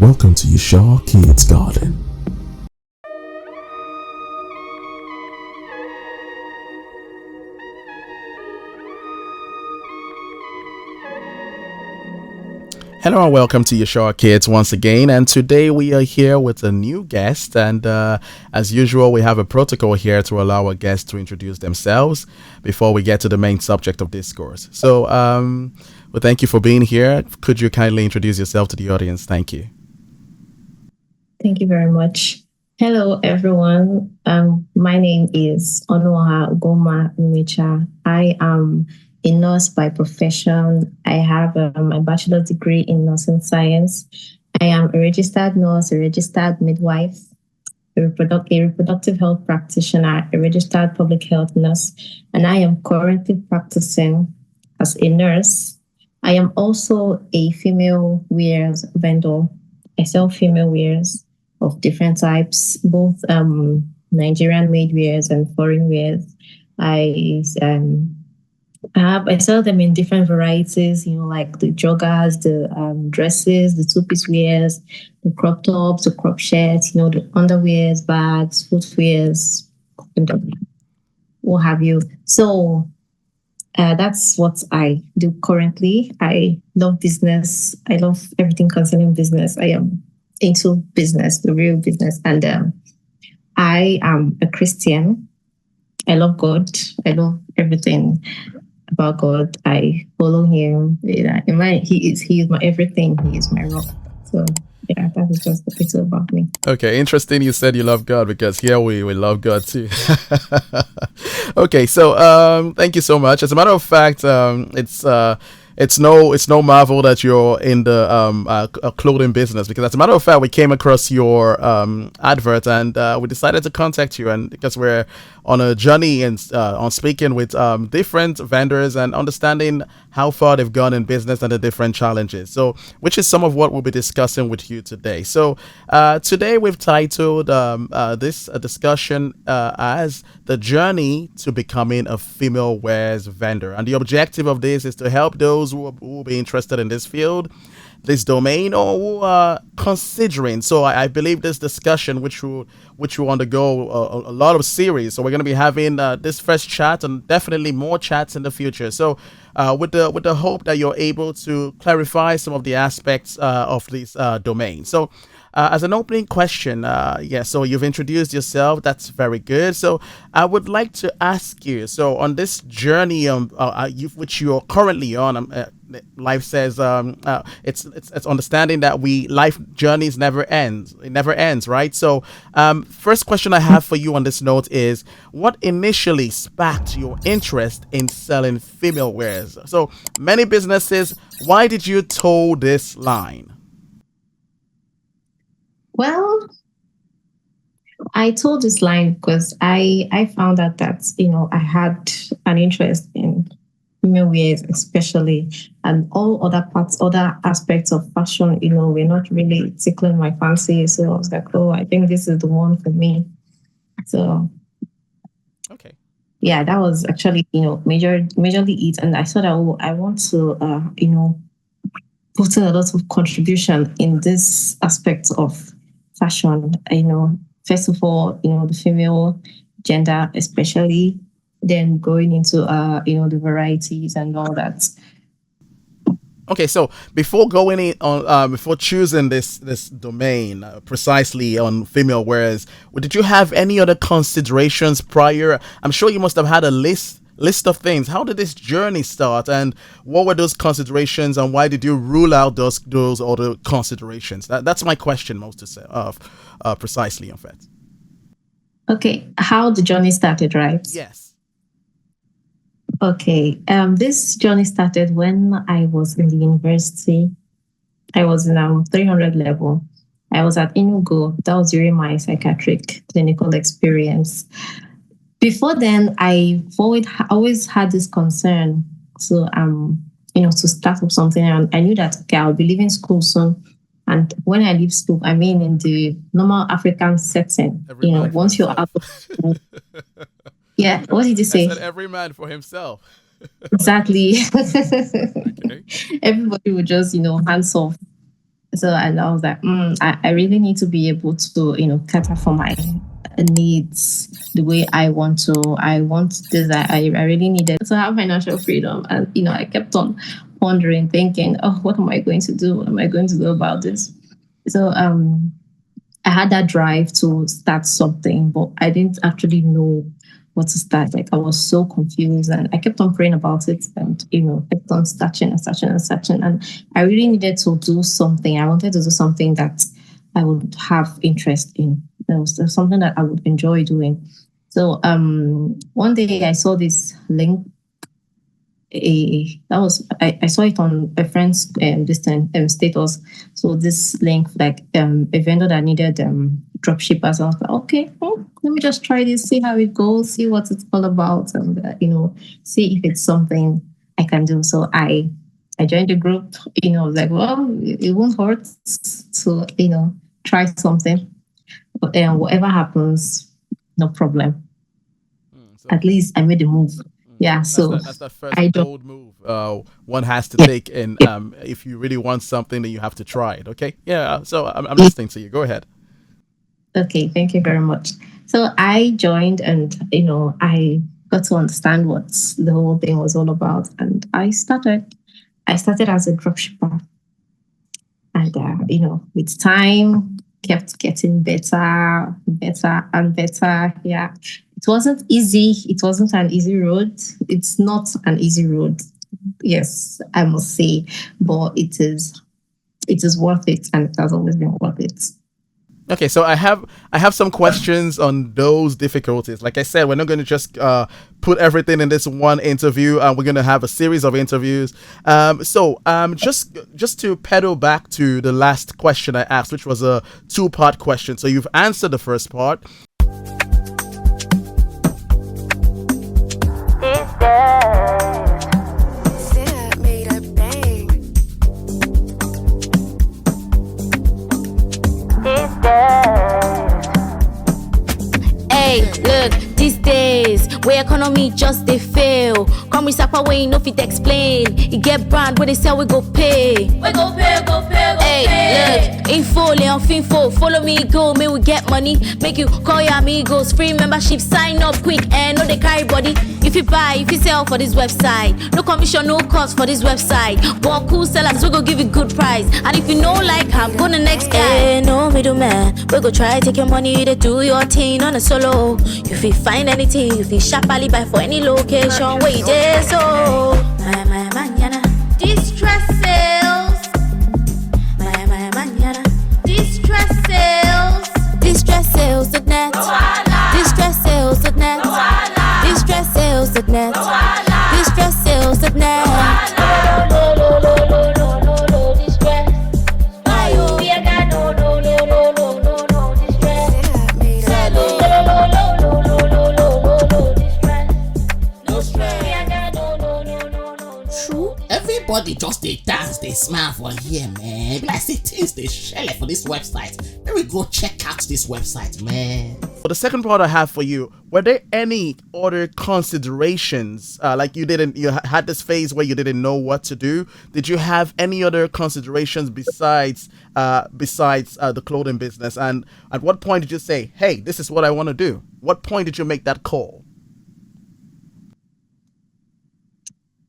Welcome to Yeshua Kids Garden. Hello and welcome to Yeshua Kids once again, and today we are here with a new guest, and as usual we have a protocol here to allow our guests to introduce themselves before we get to the main subject of discourse. So well, thank you for being here. Could you kindly introduce yourself to the audience? Thank you. Thank you very much. Hello, everyone. My name is Onoha Goma Umecha. I am a nurse by profession. I have a bachelor's degree in nursing science. I am a registered nurse, a registered midwife, a reproductive health practitioner, a registered public health nurse, and I am currently practicing as a nurse. I am also a female wears vendor. I sell female wears of different types, both Nigerian made wears and foreign wears. I sell them in different varieties, like the joggers, the dresses, the two-piece wears, the crop tops, the crop shirts, the underwears, bags, footwears, and what have you. So that's what I do currently. I love business. I love everything concerning business. I am into business, the real business. And I am a Christian. I love God. I love everything about God. I follow him. He is my everything. He is my rock. So yeah, that is just a little about me. Okay, interesting you said you love God, because here we love God too. Okay, so thank you so much. As a matter of fact, it's no marvel that you're in the clothing business, because as a matter of fact we came across your advert, and we decided to contact you, and because we're on a journey and on speaking with different vendors and understanding how far they've gone in business and the different challenges, so which is some of what we'll be discussing with you today. So today we've titled this discussion as the journey to becoming a female wears vendor, and the objective of this is to help those who will be interested in this field, this domain, or who are considering. So I believe this discussion, which will undergo a lot of series. So we're going to be having this first chat and definitely more chats in the future. So with the hope that you're able to clarify some of the aspects of this domain. So as an opening question, so you've introduced yourself. That's very good. So I would like to ask you, so on this journey which you're currently on, life says it's understanding that life journeys never ends. It never ends, right? So first question I have for you on this note is, what initially sparked your interest in selling female wears? So many businesses, why did you toe this line? Well, I told this line because I found out that I had an interest in female wears, especially, and all other aspects of fashion, were not really tickling my fancy. So I was like, oh, I think this is the one for me. So okay, yeah, that was actually majorly it, and I thought I want to put in a lot of contribution in this aspect of fashion. First of all, the female gender, especially, then going into the varieties and all that. Okay, so before going in on before choosing this domain precisely on female wears, did you have any other considerations prior? I'm sure you must have had a list of things. How did this journey start, and what were those considerations, and why did you rule out those other considerations? That's my question, most to say precisely, in fact. Okay, how the journey started, right? Yes. Okay, this journey started when I was in the university. I was in 300 level. I was at Inugu. That was during my psychiatric clinical experience. Before then, I always had this concern to start up something. And I knew that, okay, I'll be leaving school soon. And when I leave school, I mean in the normal African setting, once you're out of school. Yeah, what did you say? I said every man for himself. Exactly. Okay. Everybody would just, hands off. So I was like, I really need to be able to, cater for my needs the way I want to. I want this. I really needed to have financial freedom. And, I kept on pondering, thinking, oh, what am I going to do? What am I going to do about this? So I had that drive to start something, but I didn't actually know what to start. Like I was so confused and I kept on praying about it and, kept on searching and searching and searching. And I really needed to do something. I wanted to do something that I would have interest in. There was something that I would enjoy doing. So one day I saw this link. I saw it on a friend's status. So this link, like a vendor that needed drop shippers. I was like, okay, let me just try this, see how it goes, see what it's all about, and see if it's something I can do. So I joined the group. I was like, well, it won't hurt to try something. But whatever happens, no problem. So At least I made a move. Yeah, so that's that first I don't. bold move one has to Yeah, take, and yeah. if you really want something, then you have to try it. Okay, yeah. So I'm listening to you. Go ahead. Okay, thank you very much. So I joined and, I got to understand what the whole thing was all about. And I started. I started as a dropshipper. And, with time, kept getting better, better, and better. Yeah. It wasn't easy. It wasn't an easy road. It's not an easy road. Yes, I must say, but it is worth it, and it has always been worth it. Okay, so I have some questions on those difficulties. Like I said, we're not going to just put everything in this one interview. We're going to have a series of interviews. Just to pedal back to the last question I asked, which was a two-part question. So you've answered the first part. Hey, look, these days, where economy just they fail. Come with Sapa way, no fit explain. You get brand where they sell, we go pay. We go pay, go pay, go hey, pay. Look, info, Leon Finfo, follow me, go, may we get money. Make you call your amigos, free membership, sign up quick, and no they carry body. If you buy, if you sell for this website, no commission, no cost for this website. But cool sellers, we go give you good price. And if you know like I'm go the next guy. Hey, no middleman, we go try take your money, they do your thing on a solo. If you find anything, if you sharply buy for any location, where you there, so my manana, distress sales. My manana, distress sales. Distress sales.net. Distress sales.net. Distress sales.net. Distress sales.net. Everybody just they dance, they smile for here, man. Like say things they share for this website. Let me go check out this website, man. For the second part I have for you, were there any other considerations? Like you had this phase where you didn't know what to do. Did you have any other considerations besides the clothing business? And at what point did you say, "Hey, this is what I want to do"? What point did you make that call?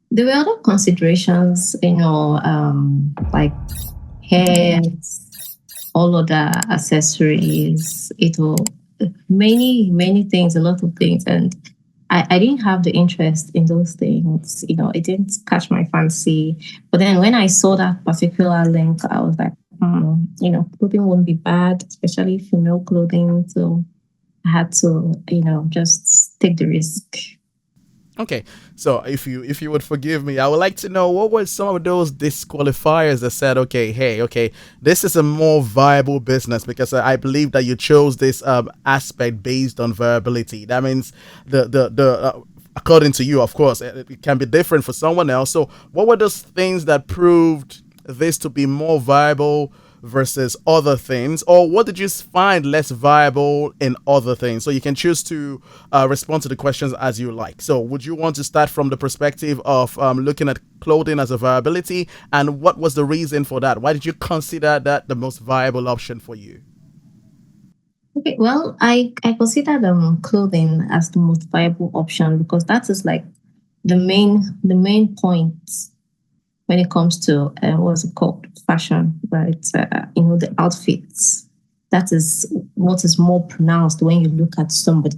There were other considerations, like hair, all other accessories, many things, a lot of things. And I didn't have the interest in those things. It didn't catch my fancy. But then when I saw that particular link, I was like, clothing won't be bad, especially female clothing. So I had to, just take the risk. Okay, so if you would forgive me, I would like to know what were some of those disqualifiers that said, okay, this is a more viable business, because I believe that you chose this aspect based on viability. That means the according to you, of course, it can be different for someone else. So what were those things that proved this to be more viable versus other things, or what did you find less viable in other things? So you can choose to respond to the questions as you like. So would you want to start from the perspective of looking at clothing as a viability, and what was the reason for that? Why did you consider that the most viable option for you? Okay, well, I consider clothing as the most viable option because that is like the main point when it comes to what's it called, fashion, right? The outfits. That is what is more pronounced when you look at somebody.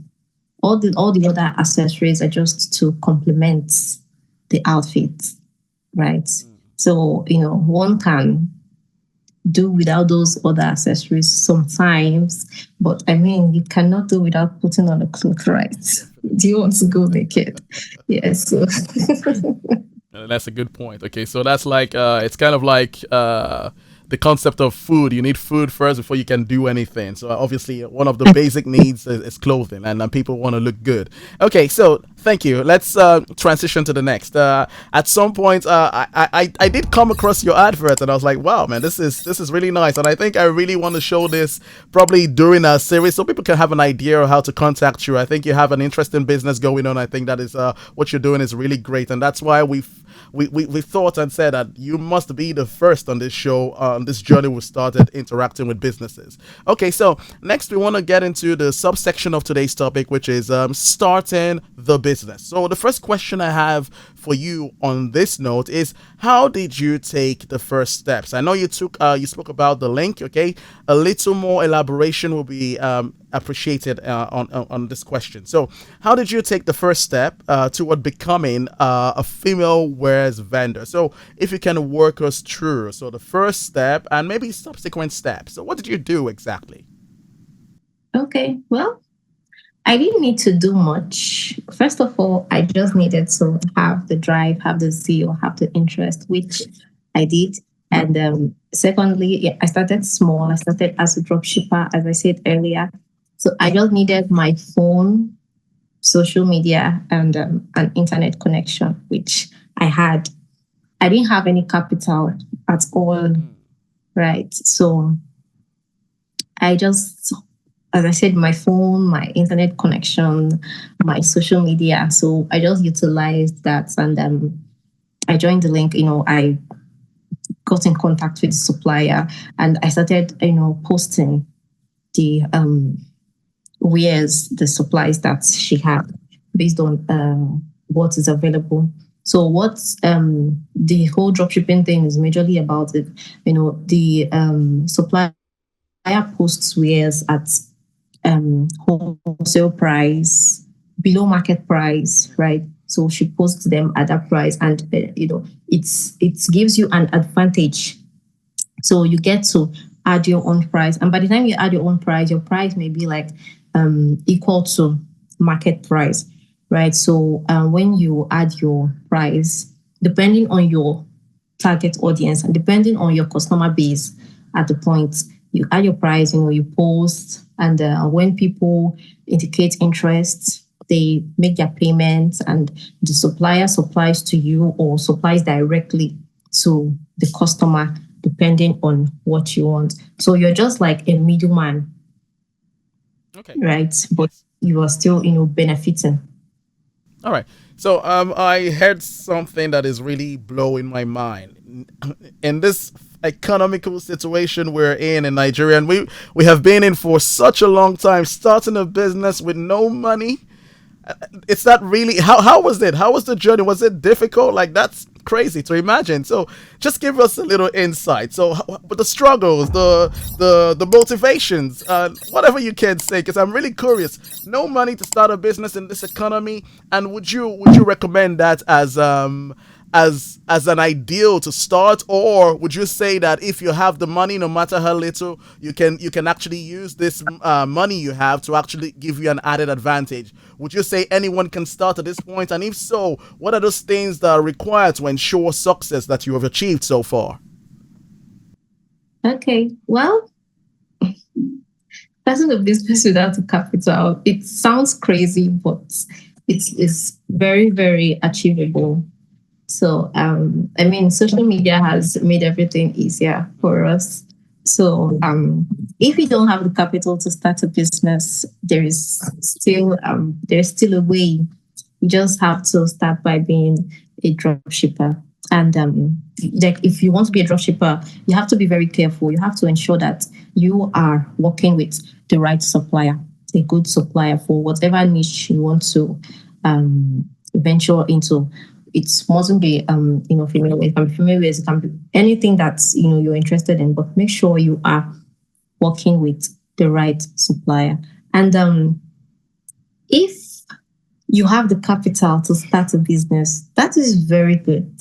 All the other accessories are just to complement the outfit, right? So one can do without those other accessories sometimes, but I mean, you cannot do without putting on a cloth, right? Do you want to go naked? Yes. So That's a good point. Okay, so that's like it's kind of like the concept of food. You need food first before you can do anything. So obviously, one of the basic needs is clothing, and people want to look good. Okay, so thank you. Let's transition to the next. At some point, I did come across your advert, and I was like, wow, man, this is really nice, and I think I really want to show this probably during our series so people can have an idea of how to contact you. I think you have an interesting business going on. I think that is what you're doing is really great, and that's why we thought and said that you must be the first on this show, on this journey we started interacting with businesses. Okay, so next we want to get into the subsection of today's topic, which is starting the business. So the first question I have for you on this note is, how did you take the first steps? I know you spoke about the link. Okay, a little more elaboration will be appreciated on this question. So how did you take the first step toward becoming a female wears vendor? So if you can work us through, so the first step and maybe subsequent steps. So what did you do exactly? okay, well, I didn't need to do much. First of all, I just needed to have the drive, have the zeal, have the interest, which I did. And secondly, yeah, I started small. I started as a drop shipper, as I said earlier. So I just needed my phone, social media, and an internet connection, which I had. I didn't have any capital at all, right? So I just, as I said, my phone, my internet connection, my social media. So I just utilized that, and I joined the link. I got in contact with the supplier, and I started, posting the wares, the supplies that she had based on what is available. So what the whole dropshipping thing is majorly about it. The supplier posts wares at wholesale price, below market price, right? So she posts them at that price, and it gives you an advantage. So you get to add your own price, and by the time you add your own price, your price may be like equal to market price, right? So when you add your price, depending on your target audience and depending on your customer base at the point, you add your price, you post, and when people indicate interest, they make their payments, and the supplier supplies to you or supplies directly to the customer, depending on what you want. So you're just like a middleman, Okay. right? But you are still, benefiting. All right. So I heard something that is really blowing my mind. In this economical situation we're in Nigeria, and we have been in for such a long time, starting a business with no money. It's not really how was it? How was the journey? Was it difficult? Like, that's crazy to imagine. So just give us a little insight. So the struggles, the motivations, whatever you can say, because I'm really curious. No money to start a business in this economy, and would you recommend that as an ideal to start, or would you say that if you have the money, no matter how little, you can actually use this money you have to actually give you an added advantage? Would you say anyone can start at this point, and if so, what are those things that are required to ensure success that you have achieved so far? Okay, well, starting a business without a capital, it sounds crazy, but it's very, very achievable. So, I mean, social media has made everything easier for us. So if you don't have the capital to start a business, there's still a way. You just have to start by being a drop shipper. And like if you want to be a drop shipper, you have to be very careful. You have to ensure that you are working with the right supplier, a good supplier for whatever niche you want to venture into. It mustn't be female wear. It can be female wear. It can be anything that's you're interested in. But make sure you are working with the right supplier. And if you have the capital to start a business, that is very good.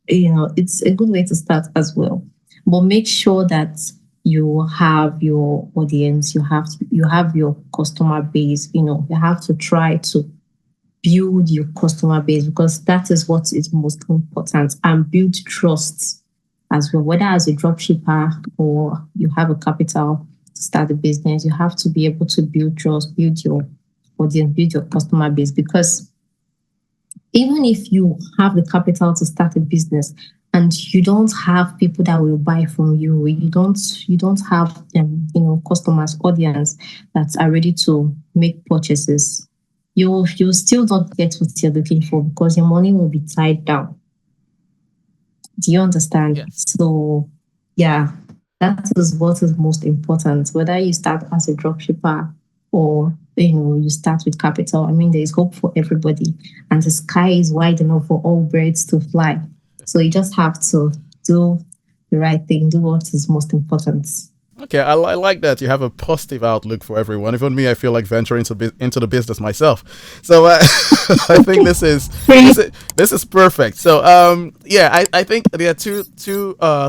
It's a good way to start as well. But make sure that you have your audience, you have your customer base. You have to try to build your customer base, because that is what is most important, and build trust as well. Whether as a drop shipper or you have a capital to start a business, you have to be able to build trust, build your audience, build your customer base. Because even if you have the capital to start a business and you don't have people that will buy from you, you don't have customers, audience that are ready to make purchases, you'll still not get what you're looking for, because your money will be tied down. Do you understand? Yes. So yeah, that is what is most important. Whether you start as a dropshipper or you start with capital, I mean, there is hope for everybody, and the sky is wide enough for all birds to fly. So you just have to do the right thing, do what is most important. Okay, I like that you have a positive outlook for everyone. Even me, I feel like venturing into the business myself. So I think this is perfect. So yeah, I think there are two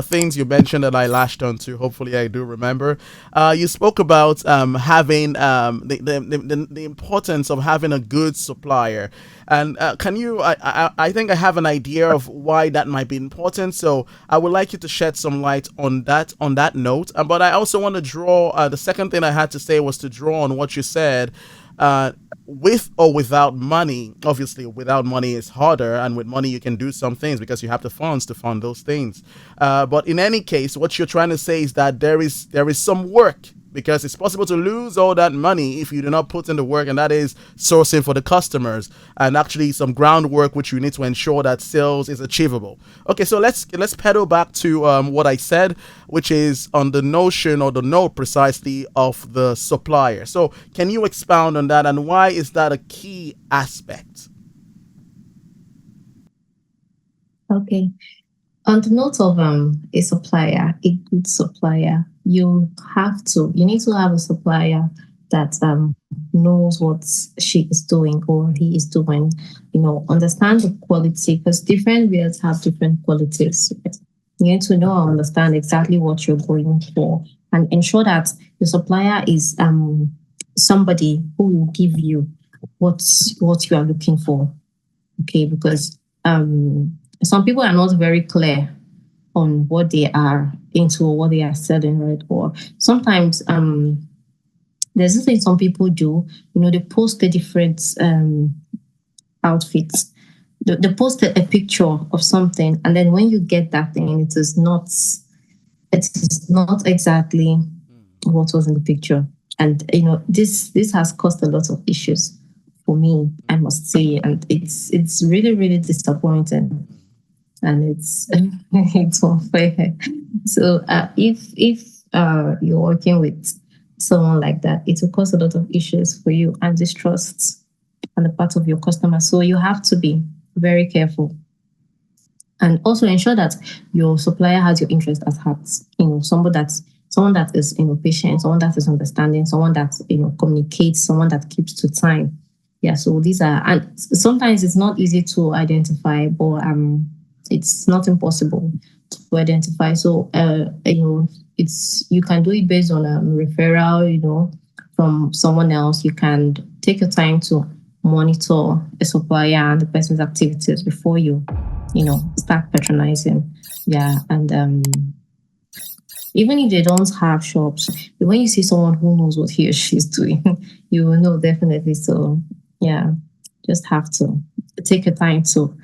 things you mentioned that I lashed onto. Hopefully, I do remember. You spoke about having the importance of having a good supplier. And can you? I think I have an idea of why that might be important. So I would like you to shed some light on that note. But I also want to draw. The second thing I had to say was to draw on what you said. With or without money, obviously, without money is harder, and with money you can do some things because you have the funds to fund those things. But in any case, what you're trying to say is that there is some work, because it's possible to lose all that money if you do not put in the work, and that is sourcing for the customers and actually some groundwork which you need to ensure that sales is achievable. Okay, so let's pedal back to what I said, which is on the notion, or the note precisely, of the supplier. So can you expound on that, and why is that a key aspect? Okay. On the note of a supplier, a good supplier, you need to have a supplier that knows what she is doing or he is doing. Understand the quality, because different wares have different qualities. You need to know and understand exactly what you're going for, and ensure that your supplier is somebody who will give you what you are looking for. Okay, because some people are not very clear on what they are into or what they are selling, right? Or sometimes there's this thing some people do, they post the different outfits. They post a picture of something, and then when you get that thing, it is not exactly what was in the picture. And this has caused a lot of issues for me, I must say, and it's really, really disappointing, and it's it's unfair. So if you're working with someone like that, it will cause a lot of issues for you and distrust on the part of your customer. So you have to be very careful, and also ensure that your supplier has your interest at heart. Someone that is patient, someone that is understanding, someone that communicates, someone that keeps to time. Yeah, so these are, and sometimes it's not easy to identify, but it's not impossible to identify. So you can do it based on a referral, from someone else. You can take your time to monitor a supplier and the person's activities before you start patronizing. Yeah, and even if they don't have shops, when you see someone who knows what he or she is doing, you will know definitely. So yeah, just have to take your time to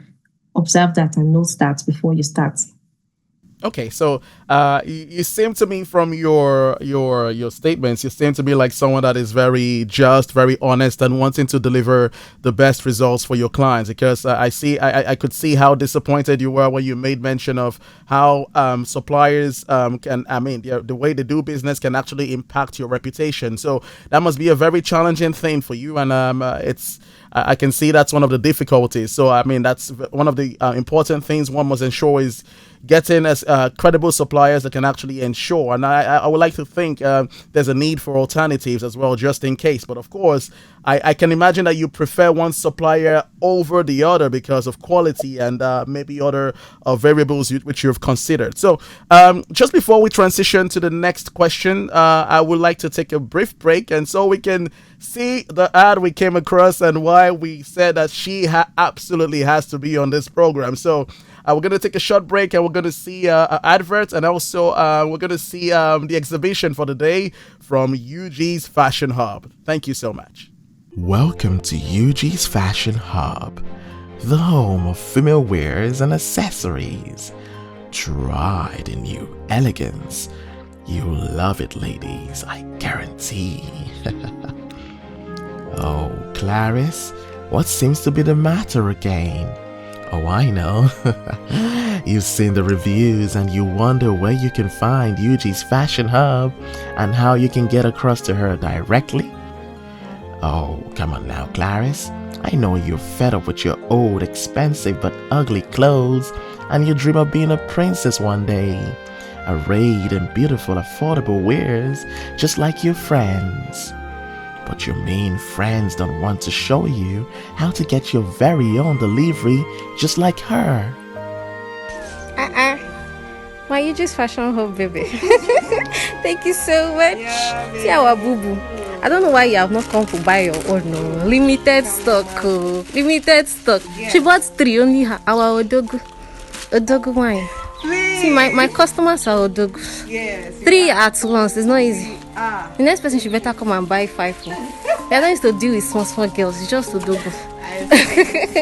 observe that and note that before you start. Okay, so you seem to me from your statements, you seem to be like someone that is very just, very honest, and wanting to deliver the best results for your clients. Because I could see how disappointed you were when you made mention of how suppliers can, I mean, the way they do business can actually impact your reputation. So that must be a very challenging thing for you, and it's. I can see that's one of the difficulties. So, I mean, that's one of the important things one must ensure is getting as credible suppliers that can actually ensure. And I would like to think there's a need for alternatives as well, just in case. But of course, I can imagine that you prefer one supplier over the other because of quality and maybe other variables which you've considered. So, just before we transition to the next question, I would like to take a brief break, and so we can see the ad we came across and why we said that she absolutely has to be on this program. So we're going to take a short break, and we're going to see adverts, and also we're going to see the exhibition for the day from UG's Fashion Hub. Thank you so much. Welcome to UG's Fashion Hub, the home of female wares and accessories. Try the new elegance. You'll love it, ladies, I guarantee. Oh, Clarice, what seems to be the matter again? Oh, I know. You've seen the reviews and you wonder where you can find Yuji's Fashion Hub and how you can get across to her directly. Oh, come on now, Clarice. I know you're fed up with your old, expensive but ugly clothes, and you dream of being a princess one day, arrayed in beautiful, affordable wares, just like your friends. But your main friends don't want to show you how to get your very own delivery just like her. My UG's Fashion Hub, baby. Thank you so much. See our boo boo. I don't know why you have not come to buy your own. No. Limited stock. Oh. Limited stock. Yeah. She bought 3 only our Odogu wine. See, my customers are Odogu. Yes. 3 at once. It's not easy. The next person should better come and buy 5. I don't used to deal with small girls. It's just Odogu.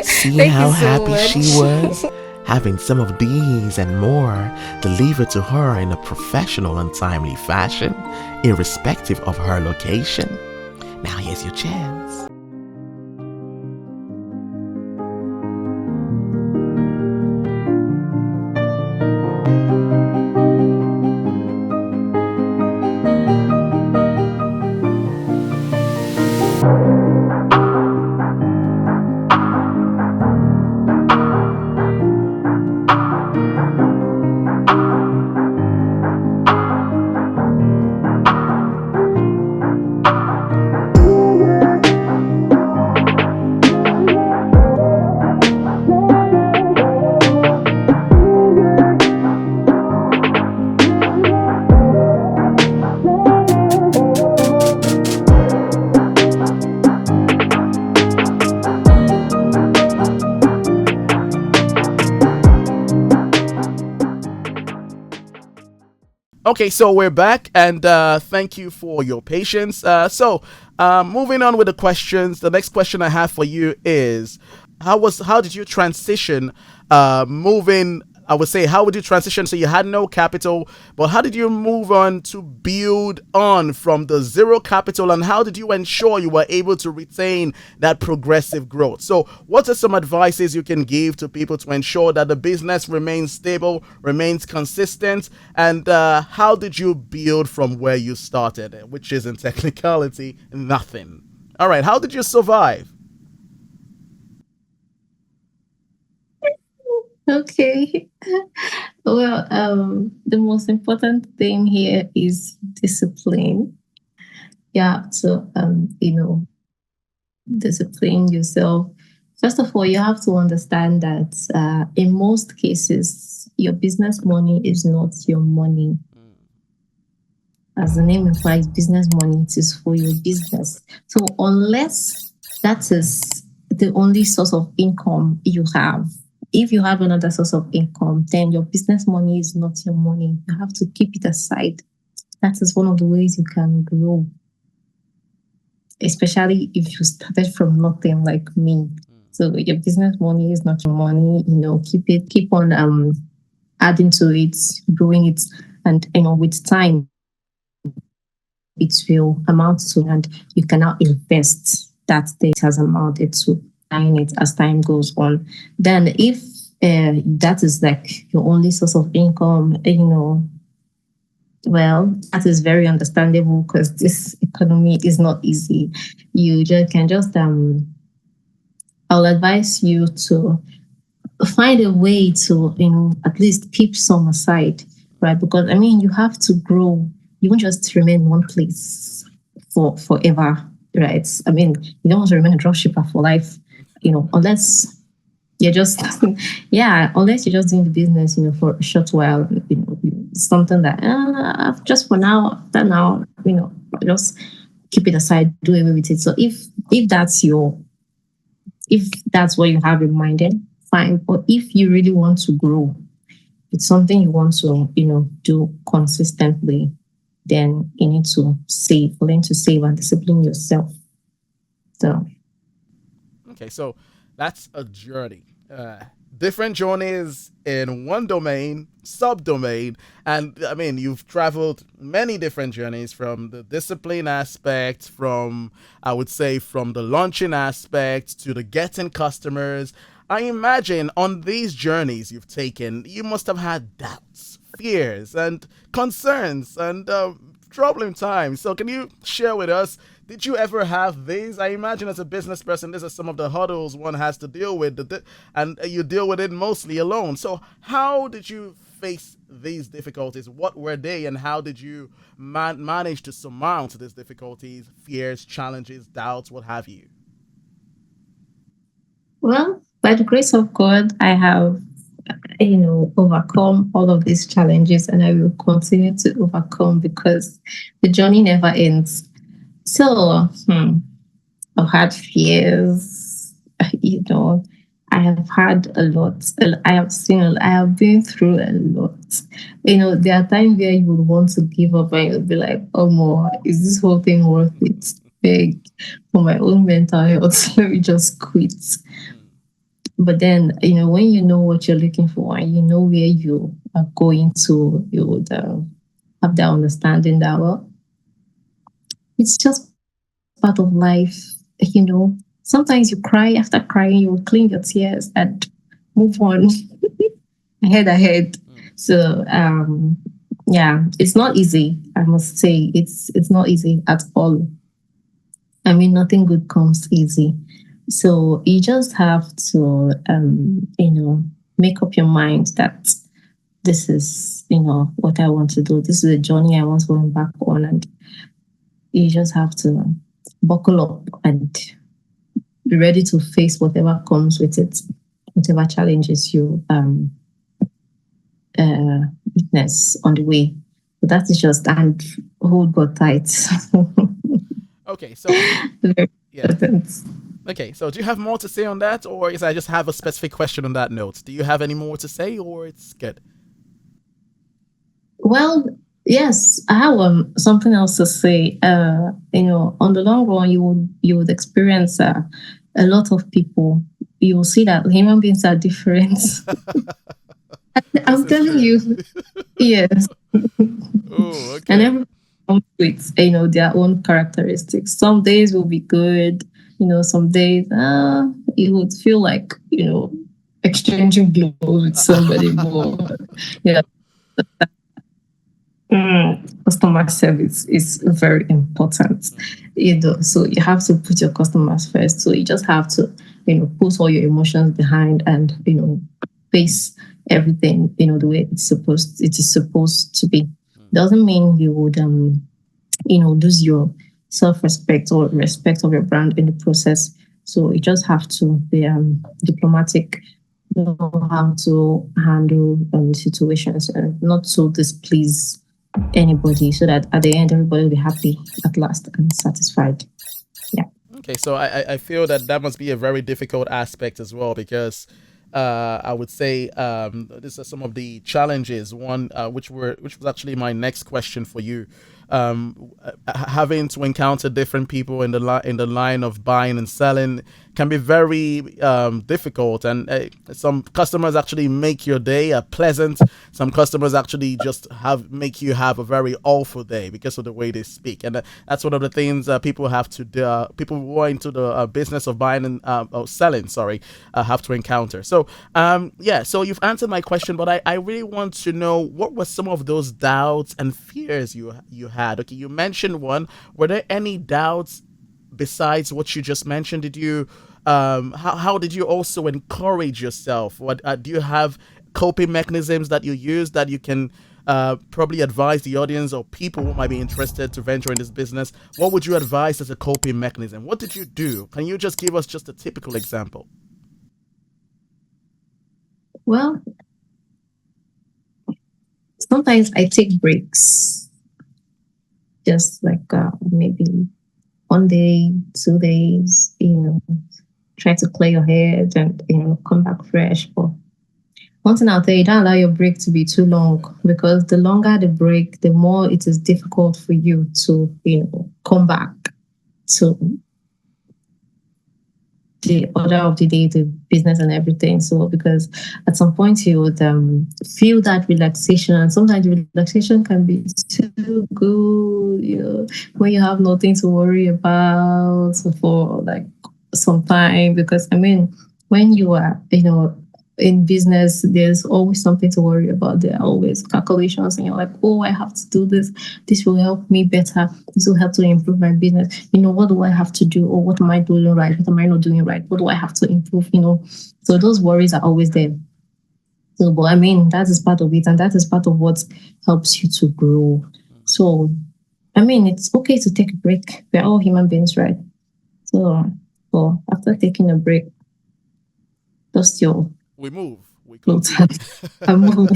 See how happy she was? Having some of these and more delivered to her in a professional and timely fashion, irrespective of her location. Now here's your chance. Okay, so we're back, and thank you for your patience. Moving on with the questions, the next question I have for you is, how did you transition moving? I would say, how would you transition? So you had no capital, but how did you move on to build on from the zero capital, and how did you ensure you were able to retain that progressive growth? So what are some advices you can give to people to ensure that the business remains stable, remains consistent, and how did you build from where you started, which is in technicality nothing? All right, how did you survive? Okay. Well, the most important thing here is discipline. You have to, discipline yourself. First of all, you have to understand that in most cases, your business money is not your money. As the name implies, business money, it is for your business. So unless that is the only source of income you have, if you have another source of income, then your business money is not your money. You have to keep it aside. That is one of the ways you can grow, especially if you started from nothing like me. So your business money is not your money. Keep on adding to it, growing it, and with time it will amount to, and you can now invest that data has amounted to buying it as time goes on. Then if that is like your only source of income, well, that is very understandable because this economy is not easy. You just can just I'll advise you to find a way to at least keep some aside, right? Because I mean you have to grow. You won't just remain in one place for forever, right? I mean you don't want to remain a dropshipper for life, unless you're just yeah, unless you're just doing the business for a short while, something that just for now, after now, just keep it aside, do away with it. So if that's your if that's what you have in mind, then fine. But if you really want to grow, it's something you want to, do consistently, then you need to save, learn to save and discipline yourself. So Okay, so that's a journey. Different journeys in one domain, subdomain, and I mean, you've traveled many different journeys from the discipline aspect, from I would say from the launching aspect to the getting customers. I imagine on these journeys you've taken, you must have had doubts, fears, and concerns, and troubling times. So, can you share with us? Did you ever have these? I imagine as a business person, these are some of the hurdles one has to deal with, and you deal with it mostly alone. So, how did you face these difficulties? What were they, and how did you manage to surmount these difficulties, fears, challenges, doubts, what have you? well, by the grace of God, I have overcome all of these challenges, and I will continue to overcome because the journey never ends. So, I've had fears, you know, I have had a lot. I have seen, I have been through a lot. There are times where you would want to give up and you'll be like, oh, more, is this whole thing worth it? Big for my own mental health. Let me just quit. But then, when you know what you're looking for and you know where you are going to, you would have that understanding that, well, it's just part of life. Sometimes you cry, after crying, you will clean your tears and move on ahead. So, yeah, it's not easy. I must say it's not easy at all. I mean, nothing good comes easy. So you just have to, make up your mind that this is, what I want to do. This is a journey I want to embark on, and you just have to buckle up and be ready to face whatever comes with it, whatever challenges you witness on the way. So that is just, and hold God tight. Okay, so yeah. Okay, so do you have more to say on that, or is I just have a specific question on that note? Do you have any more to say, or it's good? Well, yes, I have something else to say. On the long run, you would experience a lot of people. You will see that human beings are different. I'm telling you, yes. Oh, okay. And everyone comes with their own characteristics. Some days will be good. Some days you would feel like exchanging blows with somebody more. Yeah. Customer service is very important, so you have to put your customers first. So you just have to, put all your emotions behind and, face everything, the way it is supposed to be. Doesn't mean you would, lose your self-respect or respect of your brand in the process. So you just have to be diplomatic, know how to handle situations and not to displease anybody, so that at the end everybody will be happy at last and satisfied. Yeah. Okay, so I feel that must be a very difficult aspect as well, because I would say these are some of the challenges. One which was actually my next question for you. having to encounter different people in in the line of buying and selling can be very difficult, and some customers actually make your day pleasant. Some customers actually just have make you have a very awful day because of the way they speak, and that's one of the things people have to do. People who are into the business of buying and or selling, sorry, have to encounter. So yeah, so you've answered my question, but I really want to know what were some of those doubts and fears you had. Okay, you mentioned one. Were there any doubts besides what you just mentioned? Did you how did you also encourage yourself? What do you have coping mechanisms that you use that you can probably advise the audience or people who might be interested to venture in this business? What would you advise as a coping mechanism? What did you do? Can you just give us just a typical example? Well, sometimes I take breaks, just like maybe 1 day, 2 days, try to clear your head and, come back fresh. But one thing I'll tell you, don't allow your break to be too long, because the longer the break, the more it is difficult for you to, come back to the order of the day, the business and everything. So because at some point you would feel that relaxation, and sometimes the relaxation can be too good, when you have nothing to worry about for like some time. Because I mean, when you are, in business, there's always something to worry about. There are always calculations, and you're like, oh, I have to do this. This will help me better. This will help to improve my business. What do I have to do? Or what am I doing right? What am I not doing right? What do I have to improve? So those worries are always there. So, but I mean, that is part of it, and that is part of what helps you to grow. So, I mean, it's okay to take a break. We're all human beings, right? So, after taking a break, just your We move. We clothes. continue. I move.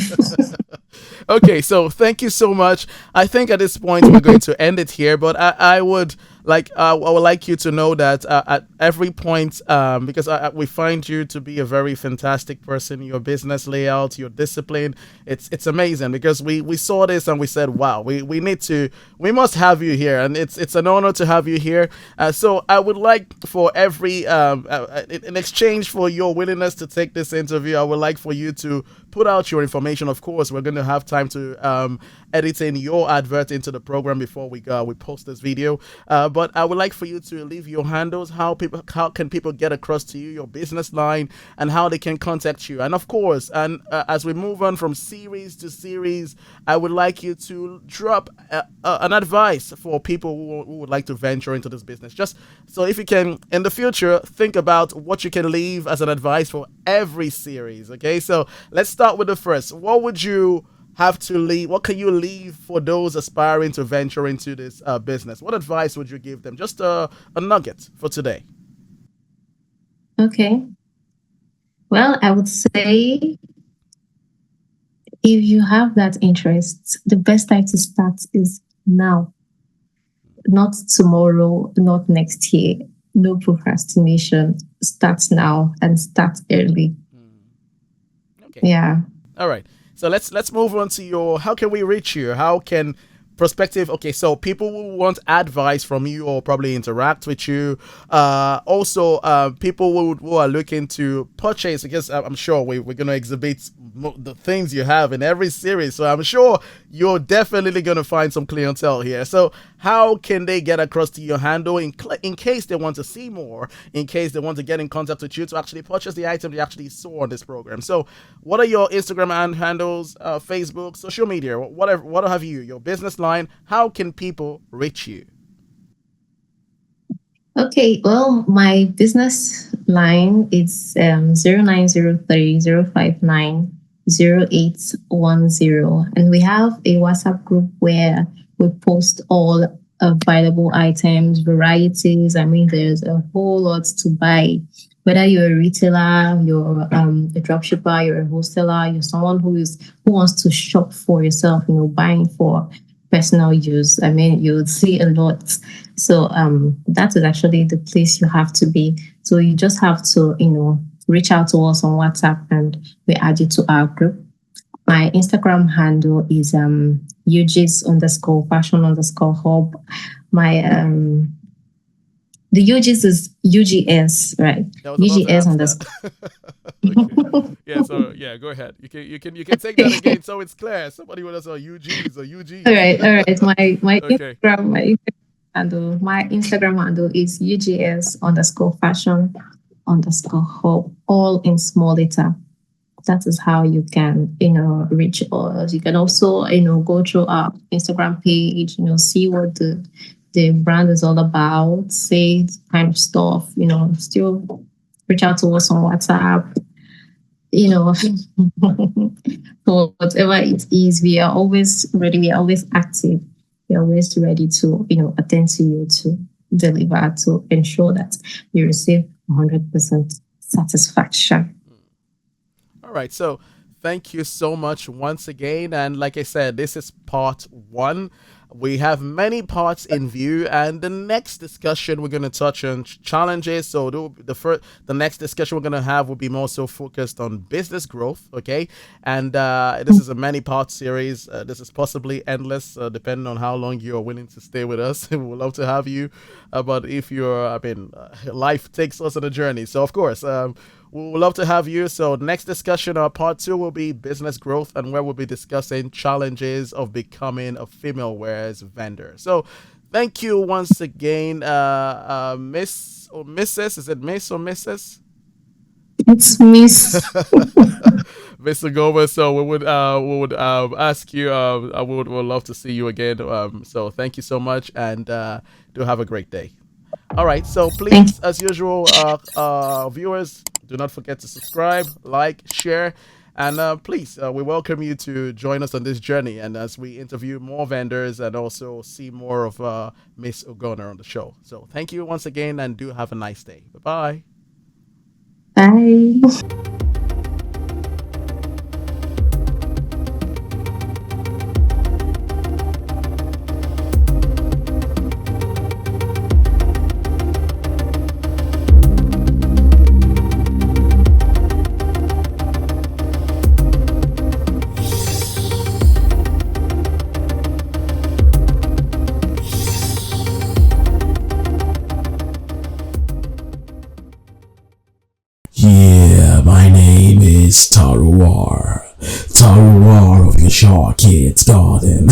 Okay, so thank you so much. I think at this point we're going to end it here, but I would I would like you to know that at every point, because we find you to be a very fantastic person. Your business layout, your discipline, it's amazing, because we saw this and we said, wow, we must have you here, and it's an honor to have you here. So I would like for every in exchange for your willingness to take this interview, I would like for you to put out your information. Of course, we're going to have time to edit in your advert into the program before we post this video. But I would like for you to leave your handles. How can people get across to you, your business line, and how they can contact you? And of course, and as we move on from series to series, I would like you to drop an advice for people who would like to venture into this business. Just so if you can in the future think about what you can leave as an advice for every series. Okay, so let's start with the first. What would you have to leave? What can you leave for those aspiring to venture into this business? What advice would you give them? Just a nugget for today. Okay. Well, I would say if you have that interest, the best time to start is now, not tomorrow, not next year. No procrastination. Start now and start early. Okay. Yeah. All right. So let's move on to how can we reach you? How can prospective, okay, so people who want advice from you or probably interact with you, also people who are looking to purchase, because I'm sure we're going to exhibit the things you have in every series, so I'm sure you're definitely going to find some clientele here. So how can they get across to your handle in case they want to see more, in case they want to get in contact with you to actually purchase the item they actually saw on this program? So what are your Instagram handles, Facebook, social media, whatever, what have you, your business line? How can people reach you? Okay, well, my business line is 0903-059-0810, and we have a WhatsApp group where we post all available items, varieties. I mean, there's a whole lot to buy. Whether you're a retailer, you're a dropshipper, you're a wholesaler, you're someone who wants to shop for yourself, buying for personal use. I mean, you would see a lot. So that is actually the place you have to be. So you just have to, reach out to us on WhatsApp and we add you to our group. My Instagram handle is UGs_fashion_hub. My the UGs is UGS, right? I was about to UGS ask underscore. that. Okay. Yeah. So yeah, go ahead. You can take that again so it's clear. Somebody would have said UGs or All UGs. right, all right. My Okay. My Instagram handle is UGS_fashion_hub, all in small letter. That is how you can, reach us. You can also, go through our Instagram page, see what the brand is all about, say kind of stuff, still reach out to us on WhatsApp, so whatever it is, we are always ready. We are always active. We are always ready to, attend to you, to deliver, to ensure that you receive 100% satisfaction. All right. So thank you so much once again. And like I said, this is part one. We have many parts in view, and the next discussion we're going to touch on challenges. So the next discussion we're going to have will be more so focused on business growth. Okay, and this is a many part series. This is possibly endless, depending on how long you are willing to stay with us. We would love to have you, but if life takes us on a journey. So of course, we would love to have you. So next discussion, part two, will be business growth, and where we'll be discussing challenges of becoming a female wares vendor. So thank you once again, Miss or Mrs. Is it Miss or Mrs.? It's Miss. Mr. Gomez. So we would ask you. We would love to see you again. So thank you so much, and do have a great day. All right. So please, as usual, viewers, do not forget to subscribe, like, share, and please, we welcome you to join us on this journey. And as we interview more vendors and also see more of Miss O'Connor on the show. So thank you once again, and do have a nice day. Bye-bye. Bye. Yeah, my name is Taruar. Taruar of Yashar Kids Garden.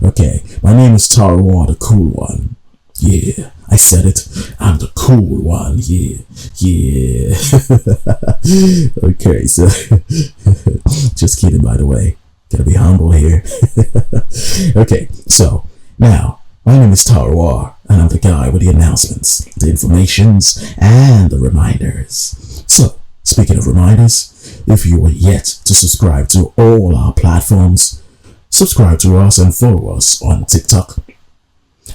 Okay, my name is Taruar, the cool one. Yeah, I said it. I'm the cool one. Yeah, yeah. Okay, so just kidding, by the way. Gotta be humble here. Okay, so now my name is Taruar, and I'm the guy with the announcements, the informations, and the reminders. So, speaking of reminders, if you are yet to subscribe to all our platforms, subscribe to us and follow us on TikTok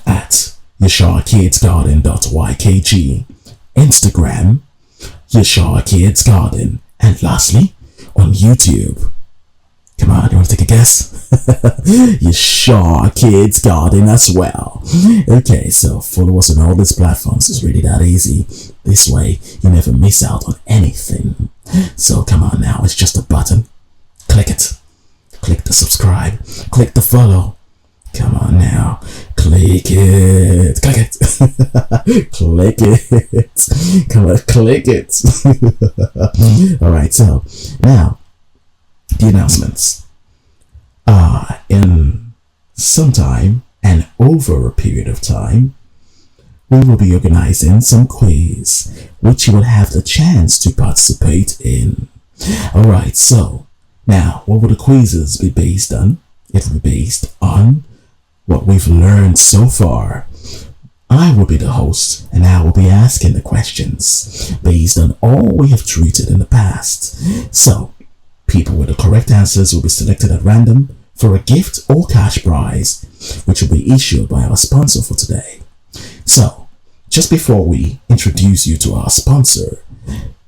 at YasharKidsGarden.ykg, Instagram, Yashar Kids Garden, and lastly, on YouTube. Come on, you want to take a guess? Yashar Kids Garden as well. Okay, so follow us on all these platforms. It's really that easy. This way, you never miss out on anything. So come on now, it's just a button. Click it. Click the subscribe. Click the follow. Come on now. Click it. Click it. Click it. Come on, click it. Alright, so now the announcements. In some time and over a period of time, we will be organizing some quiz which you will have the chance to participate in. Alright, so now what will the quizzes be based on? It will be based on what we've learned so far. I will be the host, and I will be asking the questions based on all we have treated in the past. So people with the correct answers will be selected at random for a gift or cash prize, which will be issued by our sponsor for today. So, just before we introduce you to our sponsor,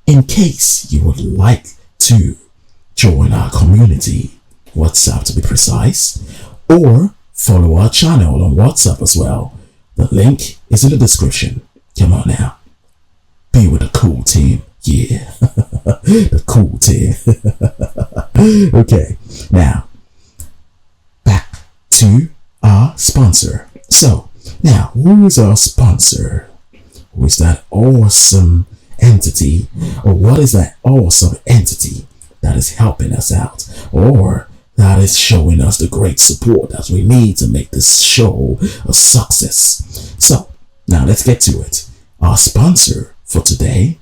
in case you would like to join our community, WhatsApp to be precise, or follow our channel on WhatsApp as well, the link is in the description. Come on now. Be with a cool team. Yeah, the cool tier. Okay, now back to our sponsor. So now, who is our sponsor? Who is that awesome entity, or what is that awesome entity that is helping us out, or that is showing us the great support that we need to make this show a success? So now let's get to it. Our sponsor for today,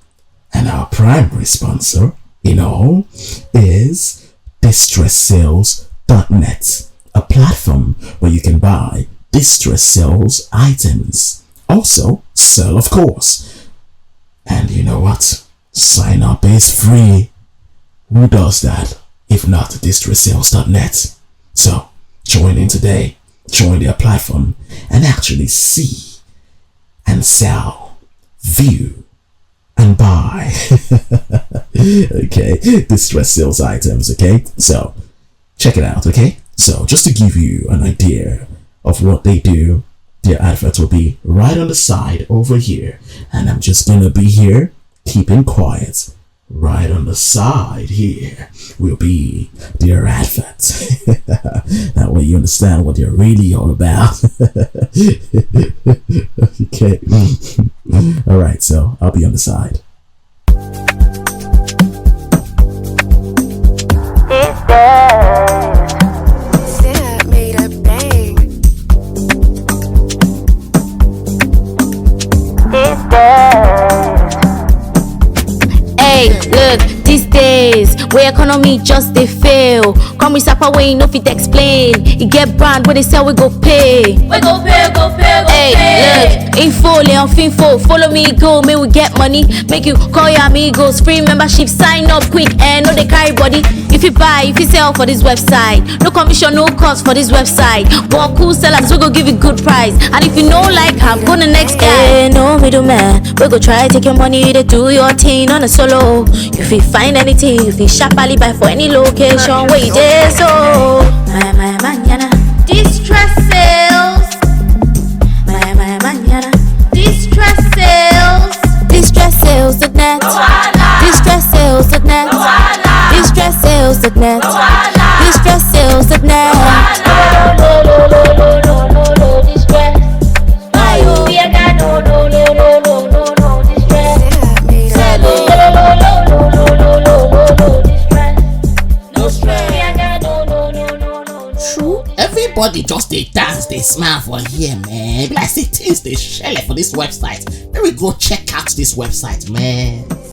and our primary sponsor in all, is distress-sales.net, a platform where you can buy distress sales items. Also sell, of course. And you know what? Sign up is free. Who does that if not distress-sales.net? So join in today, join their platform, and actually see and sell, view, and buy. Okay, distress sales items. Okay, so check it out. Okay, so just to give you an idea of what they do, their advert will be right on the side over here, and I'm just gonna be here keeping quiet. Right on the side here will be their advert. That way you understand what they're really all about. Okay. All right, so I'll be on the side. Hey, look, these days, where economy just they fail. Come with supper way, no fit explain. You get brand where they sell, we go pay. We go pay, go pay, go pay. Hey, look, info, Leon Finfo, follow me, go, may we get money. Make you call your amigos, free membership, sign up quick, and no they carry body. If you buy, if you sell for this website, no commission, no cost for this website. But cool sellers, we go give you good price. And if you know like I'm go the next guy. Hey, no middleman, we go try take your money to do your thing on a solo. If you find anything, if you sharply buy for any location, where you there, so my manana, distress sales. My manana, distress sales. Distress sales.net. Distress sales.net. Distress sales.net. Distress sales.net. Distress. Ayo, we got no distress. True, everybody just they dance, they smile for here, man. Like say things they share for this website. Maybe go check out this website, man.